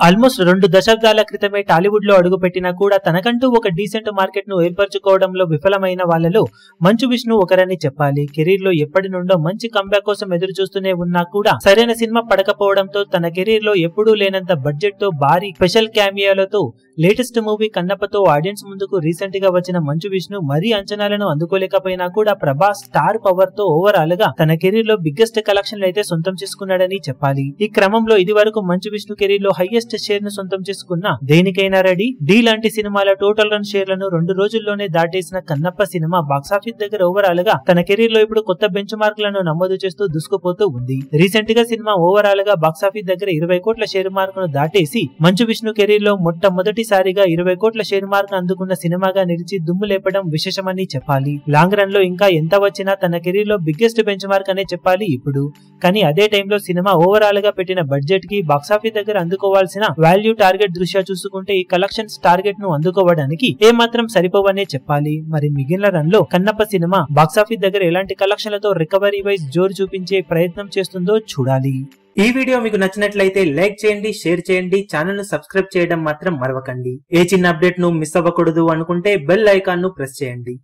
Almost 2 దశాబ్దాల క్రితమే టాలీవుడ్ లో అడుగుపెట్టినా కూడా తనకంటూ ఒక డీసెంట్ మార్కెట్ ను ఏర్పరచుకోవడంలో విఫలమైన వాళ్ళలో మంచు విష్ణు ఒకరని చెప్పాలి. కెరీర్ లో ఎప్పటి నుండో మంచి కంబ్యాక్ కోసం ఎదురు చూస్తూనే ఉన్నా కూడా సరైన సినిమా పడకపోవడంతో తన కెరీర్ లో ఎప్పుడూ లేనంత బడ్జెట్ తో భారీ స్పెషల్ క్యామియాలతో లేటెస్ట్ మూవీ కన్నప్పతో ఆడియన్స్ ముందుకు రీసెంట్ గా వచ్చిన మంచు విష్ణు మరీ అంచనాలను అందుకోలేకపోయినా కూడా ప్రభాస్ స్టార్ పవర్ తో ఓవరాల్ గా తన కెరీర్ లో బిగ్గెస్ట్ కలెక్షన్లు అయితే సొంతం చేసుకున్నాడని చెప్పాలి. ఈ క్రమంలో ఇది వరకు మంచు విష్ణు కెరీర్ లో హైయెస్ట్ షేర్ ను సొంతం చేసుకున్న దేనికైనా రెడీ, డి లాంటి సినిమాల టోటల్ రన్ షేర్లను 2 రోజుల్లోనే దాటేసిన కన్నప్ప సినిమా బాక్సాఫీస్ దగ్గర ఓవరాల్ గా తన కెరీర్ లో ఇప్పుడు కొత్త బెంచ్ మార్కులను నమోదు చేస్తూ దూసుకుపోతూ ఉంది. రీసెంట్ గా సినిమా ఓవరాల్ గా బాక్సాఫీస్ దగ్గర 20 కోట్ల షేర్ మార్క్ ను దాటేసి మంచు విష్ణు కెరీర్ లో మొట్టమొదటిసారిగా 20 కోట్ల షేర్ మార్క్ అందుకున్న సినిమాగా నిలిచి దుమ్ము లేపడం విశేషమని చెప్పాలి. లాంగ్ రన్ లో ఇంకా ఎంత వచ్చినా తన కెరీర్ లో బిగ్గెస్ట్ బెంచ్ మార్క్ అనే చెప్పాలి ఇప్పుడు. కానీ అదే టైంలో సినిమా ఓవరాల్ గా పెట్టిన బడ్జెట్ కి బాక్సాఫీస్ దగ్గర అందుకోవాల్సిన వాల్యూ టార్గెట్ దృష్ట్యా చూసుకుంటే ఈ కలెక్షన్స్ టార్గెట్ ను అందుకోవడానికి ఏమాత్రం సరిపోవనే చెప్పాలి. మరి మిగిలిన రన్ లో కన్నప్ప సినిమా బాక్సాఫీస్ దగ్గర ఎలాంటి కలెక్షన్లతో రికవరీ వైజ్ జోరు చూపించే ప్రయత్నం చేస్తుందో చూడాలి. ఈ వీడియో మీకు నచ్చినట్లయితే లైక్ చేయండి, షేర్ చేయండి, ఛానల్ ను సబ్స్క్రైబ్ చేయడం మాత్రం మరవకండి. ఏ చిన్న అప్డేట్ ను మిస్ అవ్వకూడదు అనుకుంటే బెల్ ఐకాన్ ను ప్రెస్ చేయండి.